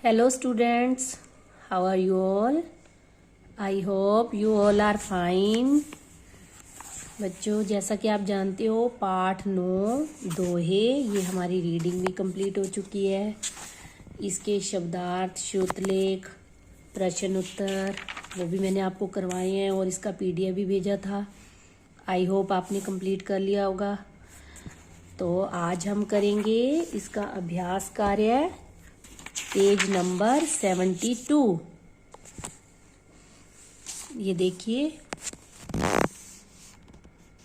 Hello students, how are you all? I hope you all are fine. बच्चों, जैसा कि आप जानते हो पाठ 9 दोहे ये हमारी रीडिंग भी कंप्लीट हो चुकी है। इसके शब्दार्थ, श्रुतलेख, प्रश्न उत्तर वो भी मैंने आपको करवाए हैं और इसका पीडीएफ भी भेजा था। आई होप आपने कंप्लीट कर लिया होगा। तो आज हम करेंगे इसका अभ्यास कार्य, पेज नंबर 72। ये देखिए,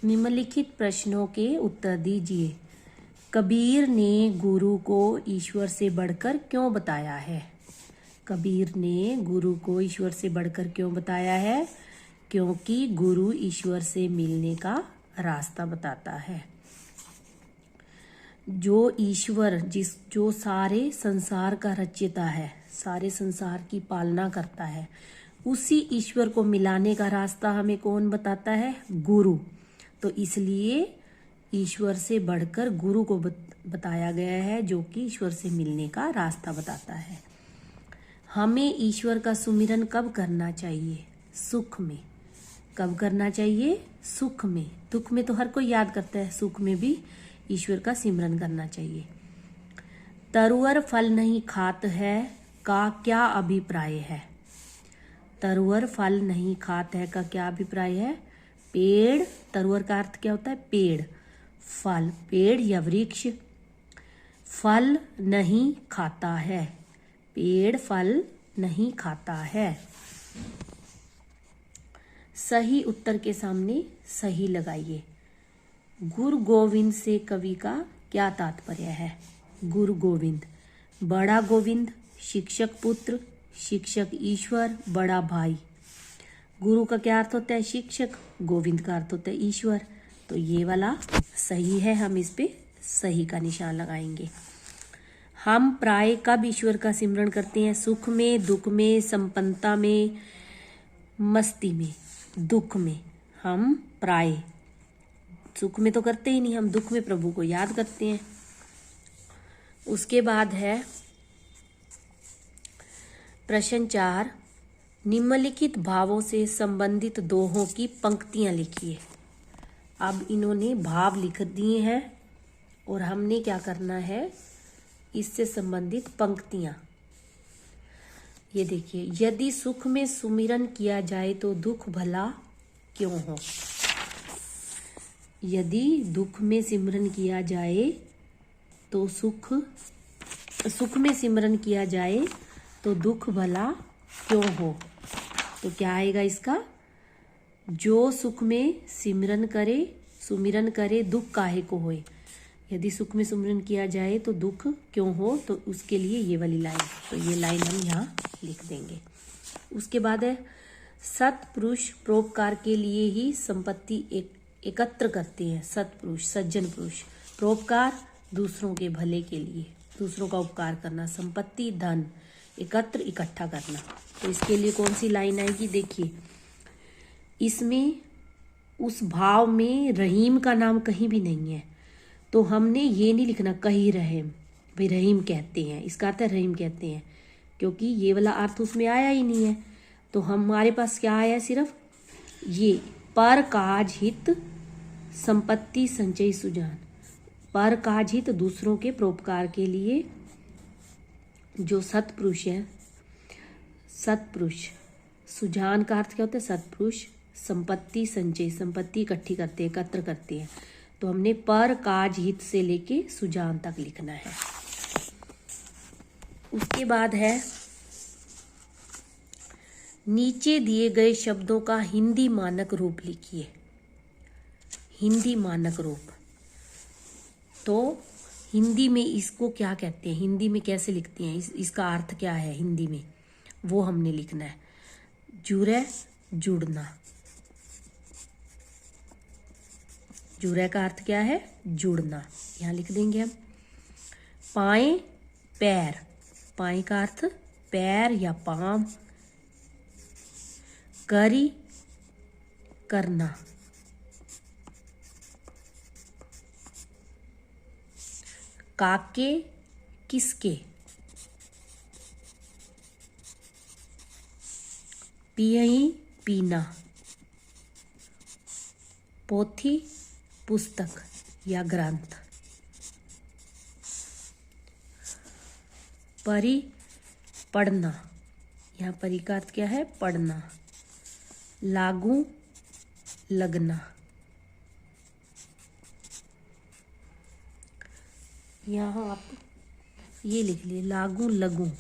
निम्नलिखित प्रश्नों के उत्तर दीजिए। कबीर ने गुरु को ईश्वर से बढ़कर क्यों बताया है? कबीर ने गुरु को ईश्वर से बढ़कर क्यों बताया है? क्योंकि गुरु ईश्वर से मिलने का रास्ता बताता है। जो ईश्वर जो सारे संसार का रचयिता है, सारे संसार की पालना करता है, उसी ईश्वर को मिलाने का रास्ता हमें कौन बताता है? गुरु। तो इसलिए ईश्वर से बढ़कर गुरु को बताया गया है, जो कि ईश्वर से मिलने का रास्ता बताता है। हमें ईश्वर का सुमिरन कब करना चाहिए? सुख में। कब करना चाहिए? सुख में। दुख में तो हर कोई याद करता है, सुख में भी ईश्वर का सिमरन करना चाहिए। तरुअर फल नहीं खात है का क्या अभिप्राय है? तरुअर फल नहीं खात है का क्या अभिप्राय है? पेड़, तरुअर का अर्थ क्या होता है? पेड़। फल, पेड़ या वृक्ष फल नहीं खाता है। पेड़ फल नहीं खाता है। सही उत्तर के सामने सही लगाइए। गुरु गोविंद से कवि का क्या तात्पर्य है? गुरु गोविंद, बड़ा गोविंद, शिक्षक पुत्र, शिक्षक ईश्वर, बड़ा भाई। गुरु का क्या अर्थ होता है? शिक्षक। गोविंद का अर्थ होता है ईश्वर। तो ये वाला सही है, हम इस पे सही का निशान लगाएंगे। हम प्राय कब ईश्वर का सिमरन करते हैं? सुख में, दुख में, संपन्नता में, मस्ती में। दुख में हम प्राय, सुख में तो करते ही नहीं, हम दुख में प्रभु को याद करते हैं। उसके बाद है प्रश्न 4, निम्नलिखित भावों से संबंधित दोहों की पंक्तियां लिखिए। अब इन्होंने भाव लिख दिए हैं और हमने क्या करना है, इससे संबंधित पंक्तियां। ये देखिए, यदि सुख में सुमिरन किया जाए तो दुख भला क्यों हो? यदि दुख में सिमरन किया जाए तो सुख में सिमरन किया जाए तो दुख भला क्यों हो? तो क्या आएगा इसका? जो सुख में सुमिरन करे दुख काहे को होए। यदि सुख में सुमिरन किया जाए तो दुख क्यों हो, तो उसके लिए ये वाली लाइन, तो ये लाइन हम यहाँ लिख देंगे। उसके बाद है, सत्पुरुष परोपकार के लिए ही संपत्ति एकत्र करते हैं। सत्पुरुष, सज्जन पुरुष, परोपकार दूसरों के भले के लिए, दूसरों का उपकार करना, संपत्ति धन एकत्र इकट्ठा करना। तो इसके लिए कौन सी लाइन आएगी? देखिए, इसमें उस भाव में रहीम का नाम कहीं भी नहीं है, तो हमने ये नहीं लिखना कही रहीम, भाई रहीम कहते हैं, इसका अर्थ है रहीम कहते हैं, क्योंकि ये वाला अर्थ उसमें आया ही नहीं है। तो हमारे पास क्या आया? सिर्फ ये पर काज हित संपत्ति संचय सुजान। पर काज हित, दूसरों के परोपकार के लिए जो सत्पुरुष है, सत्पुरुष, सुजान का अर्थ क्या होता है? सत्पुरुष। संपत्ति संचय, संपत्ति इकट्ठी करते हैं, एकत्र करते हैं। तो हमने पर काज हित से लेके सुजान तक लिखना है। उसके बाद है, नीचे दिए गए शब्दों का हिंदी मानक रूप लिखिए। हिंदी मानक रूप, तो हिंदी में इसको क्या कहते हैं? हिंदी में कैसे लिखते हैं? इसका अर्थ क्या है हिंदी में, वो हमने लिखना है। जुड़े, जुड़ना। जुड़े का अर्थ क्या है? जुड़ना, यहाँ लिख देंगे हम। पाए, पैर। पाए का अर्थ पैर या पांव। करी, करना। काके, किसके। पियई पीना, पोथी पुस्तक या ग्रंथ, परी पढ़ना, यहाँ परी का अर्थ क्या है? पढ़ना। लागू लगना, यहाँ आप ये लिख लिए लागू लगू।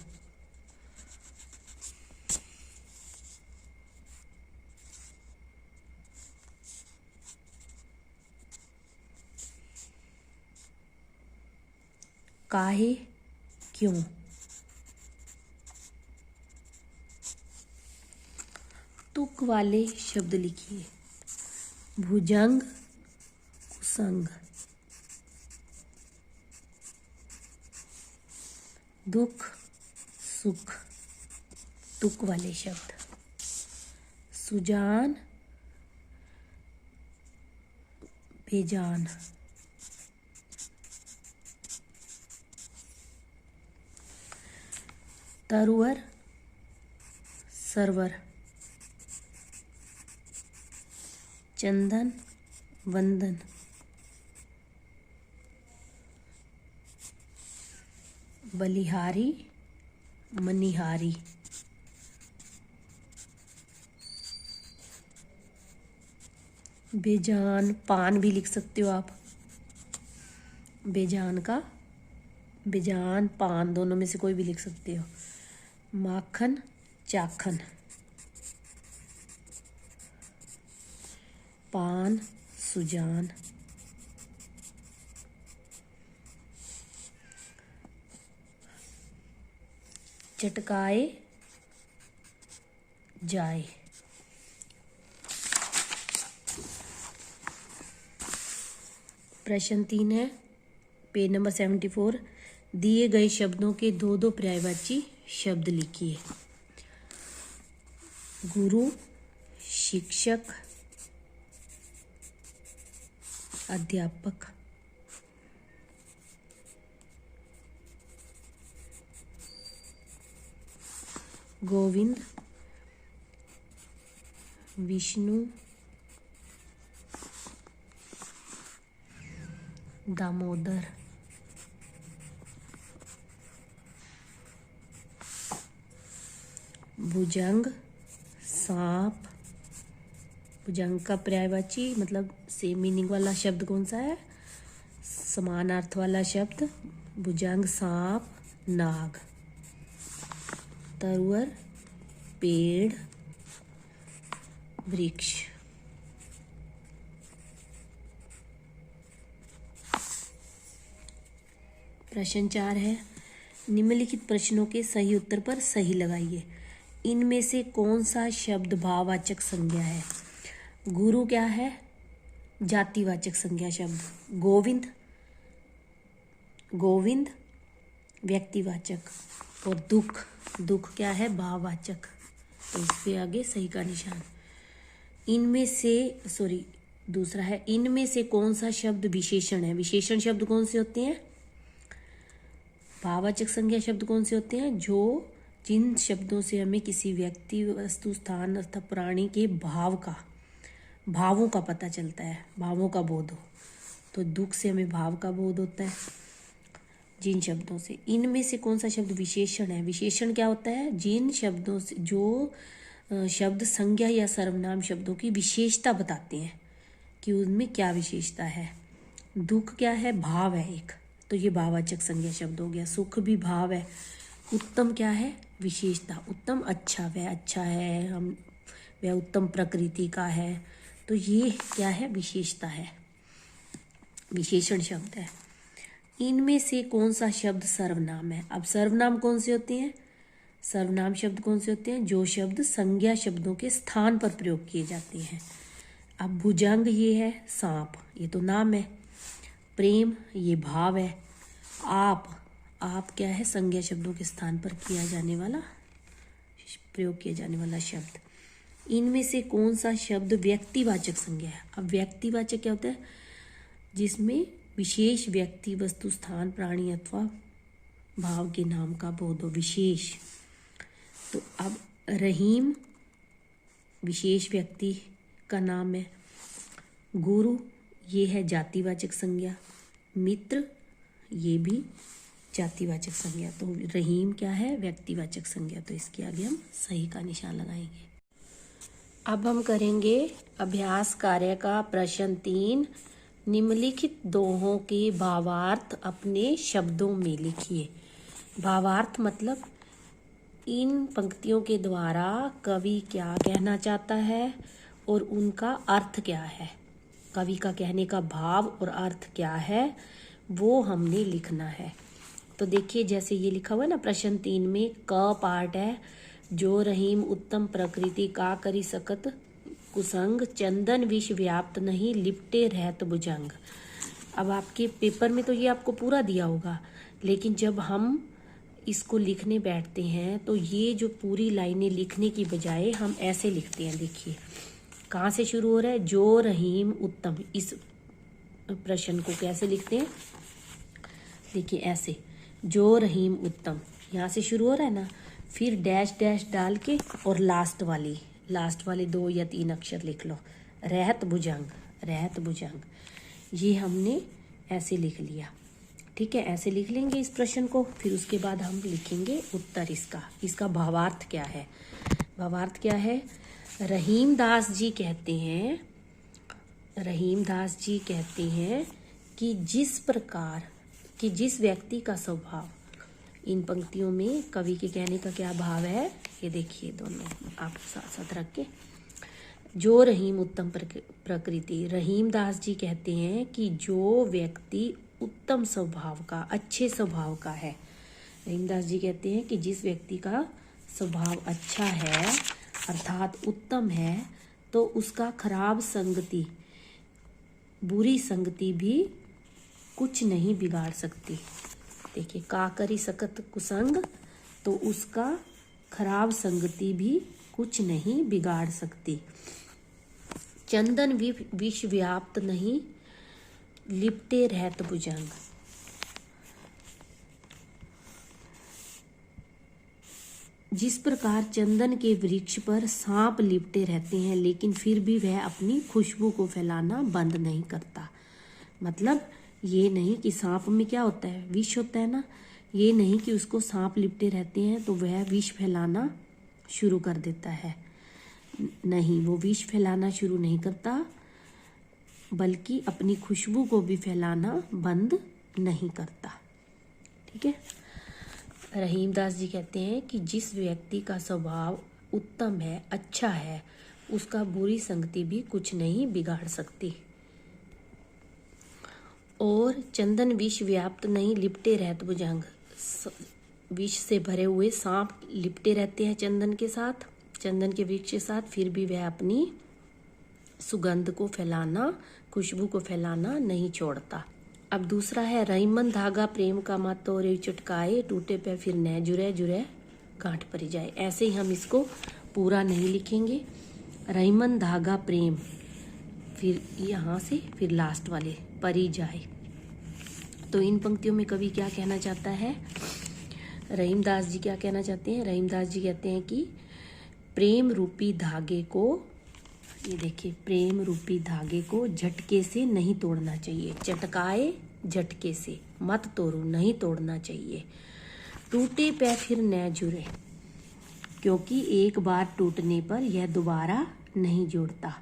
काहे क्यों, तुक वाले शब्द लिखिए। भुजंग कुसंग, दुख सुख, तुक वाले शब्द। सुजान बेजान, तरवर सरवर, चंदन वंदन, बलिहारी मनिहारी, बेजान पान भी लिख सकते हो आप। बेजान का बेजान पान, दोनों में से कोई भी लिख सकते हो। माखन चाखन, पान सुजान, चटकाए जाए। प्रश्न 3 है, पेज नंबर 74। दिए गए शब्दों के दो दो पर्यायवाची शब्द लिखिए। गुरु, शिक्षक, अध्यापक। गोविंद, विष्णु, दामोदर। भुजंग सांप, भुजंग का पर्यायवाची मतलब सेम मीनिंग वाला शब्द कौन सा है? समान अर्थ वाला शब्द भुजंग सांप नाग। तरुवर पेड़ वृक्ष। प्रश्न 4 है, निम्नलिखित प्रश्नों के सही उत्तर पर सही लगाइए। इनमें से कौन सा शब्द भाववाचक संज्ञा है? गुरु क्या है? जातिवाचक संज्ञा शब्द। गोविंद, गोविंद व्यक्तिवाचक। और दुख, दुख क्या है? भाववाचक। तो इस पे आगे सही का निशान। इनमें से दूसरा है, इनमें से कौन सा शब्द विशेषण है? विशेषण शब्द कौन से होते हैं? भाववाचक संज्ञा शब्द कौन से होते हैं? जो जिन शब्दों से हमें किसी व्यक्ति वस्तु स्थान अथवा प्राणी के भावों का पता चलता है, भावों का बोध हो। तो दुख से हमें भाव का बोध होता है जिन शब्दों से। इनमें से कौन सा शब्द विशेषण है? विशेषण क्या होता है? जिन शब्दों से जो शब्द संज्ञा या सर्वनाम शब्दों की विशेषता बताते हैं कि उनमें क्या विशेषता है। दुख क्या है? भाव है एक, तो ये भाववाचक संज्ञा शब्द हो गया। सुख भी भाव है। उत्तम क्या है? विशेषता। उत्तम अच्छा, वह अच्छा है, वह उत्तम प्रकृति का है। तो ये क्या है? विशेषता है, विशेषण शब्द है। इनमें से कौन सा शब्द सर्वनाम है? अब सर्वनाम कौन से होते हैं? सर्वनाम शब्द कौन से होते हैं? जो शब्द संज्ञा शब्दों के स्थान पर प्रयोग किए जाते हैं। अब भुजंग ये है सांप, ये तो नाम है। प्रेम ये भाव है। आप क्या है? संज्ञा शब्दों के स्थान पर प्रयोग किया जाने वाला शब्द। इनमें से कौन सा शब्द व्यक्तिवाचक संज्ञा है? अब व्यक्तिवाचक क्या होता है? जिसमें विशेष व्यक्ति वस्तु स्थान प्राणी अथवा भाव के नाम का बोध हो, विशेष। तो अब रहीम विशेष व्यक्ति का नाम है। गुरु ये है जातिवाचक संज्ञा। मित्र ये भी जातिवाचक संज्ञा। तो रहीम क्या है? व्यक्तिवाचक संज्ञा। तो इसके आगे हम सही का निशान लगाएंगे। अब हम करेंगे अभ्यास कार्य का प्रश्न 3। निम्नलिखित दोहों के भावार्थ अपने शब्दों में लिखिए। भावार्थ मतलब इन पंक्तियों के द्वारा कवि क्या कहना चाहता है और उनका अर्थ क्या है। कवि का कहने का भाव और अर्थ क्या है वो हमने लिखना है। तो देखिए जैसे ये लिखा हुआ है ना प्रश्न 3 में, क पार्ट है, जो रहीम उत्तम प्रकृति का करी सकत कुसंग, चंदन विष व्याप्त नहीं लिपटे रहत भुजंग। अब आपके पेपर में तो ये आपको पूरा दिया होगा, लेकिन जब हम इसको लिखने बैठते हैं तो ये जो पूरी लाइनें लिखने की बजाय हम ऐसे लिखते हैं। देखिए कहाँ से शुरू हो रहा है? जो रहीम उत्तम। इस प्रश्न को कैसे लिखते हैं? देखिए ऐसे, जो रहीम उत्तम, यहाँ से शुरू हो रहा है ना, फिर डैश डैश डाल के और लास्ट वाले 2 या 3 अक्षर लिख लो। रहत भुजंग, रहत भुजंग, ये हमने ऐसे लिख लिया। ठीक है, ऐसे लिख लेंगे इस प्रश्न को। फिर उसके बाद हम लिखेंगे उत्तर इसका भावार्थ क्या है। भावार्थ क्या है? रहीम दास जी कहते हैं कि जिस व्यक्ति का स्वभाव, इन पंक्तियों में कवि के कहने का क्या भाव है ये देखिए, दोनों आप साथ साथ रख के। जो रहीम उत्तम प्रकृति, रहीम दास जी कहते हैं कि जो व्यक्ति उत्तम स्वभाव का, अच्छे स्वभाव का है। रहीम दास जी कहते हैं कि जिस व्यक्ति का स्वभाव अच्छा है अर्थात उत्तम है, तो उसका खराब संगति, बुरी संगति भी कुछ नहीं बिगाड़ सकती। देखिए का करी सकत कुसंग, तो उसका खराब संगति भी कुछ नहीं बिगाड़ सकती। चंदन विष व्याप्त नहीं लिपटे रहत भुजंग। जिस प्रकार चंदन के वृक्ष पर सांप लिपटे रहते हैं लेकिन फिर भी वह अपनी खुशबू को फैलाना बंद नहीं करता। मतलब ये नहीं कि सांप में क्या होता है, विष होता है ना, ये नहीं कि उसको सांप लिपटे रहते हैं तो वह विष फैलाना शुरू कर देता है। नहीं, वो विष फैलाना शुरू नहीं करता, बल्कि अपनी खुशबू को भी फैलाना बंद नहीं करता। ठीक है, रहीम दास जी कहते हैं कि जिस व्यक्ति का स्वभाव उत्तम है, अच्छा है, उसका बुरी संगति भी कुछ नहीं बिगाड़ सकती। और चंदन विष व्याप्त नहीं लिपटे रहत भुजंग, विष से भरे हुए सांप लिपटे रहते हैं चंदन के साथ, चंदन के वृक्ष के साथ, फिर भी वह अपनी सुगंध को फैलाना, खुशबू को फैलाना नहीं छोड़ता। अब दूसरा है, रहीमन धागा प्रेम का मत तोरे चटकाए, टूटे पे फिर न जुरे जुरे गांठ परी जाए। ऐसे ही हम इसको पूरा नहीं लिखेंगे। रहीमन धागा प्रेम, फिर यहाँ से फिर लास्ट वाले परी जाए। तो इन पंक्तियों में कवि क्या कहना चाहता है? रहीम दास जी क्या कहना चाहते हैं? रहीम दास जी कहते हैं कि प्रेम रूपी धागे को, ये देखिए, प्रेम रूपी धागे को झटके से नहीं तोड़ना चाहिए। चटकाए झटके से, मत तोड़ो, नहीं तोड़ना चाहिए। टूटे पे फिर न जुड़े, क्योंकि एक बार टूटने पर यह दोबारा नहीं जुड़ता।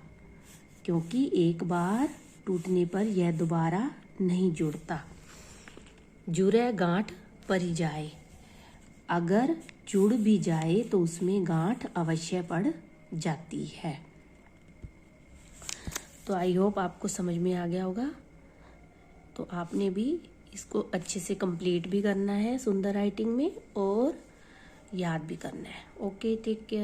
क्योंकि एक बार टूटने पर यह दोबारा नहीं जुड़ता। जुरे गांठ परी जाए, अगर जुड़ भी जाए तो उसमें गांठ अवश्य पड़ जाती है। तो आई होप आपको समझ में आ गया होगा। तो आपने भी इसको अच्छे से कंप्लीट भी करना है सुंदर राइटिंग में और याद भी करना है। Okay, take care.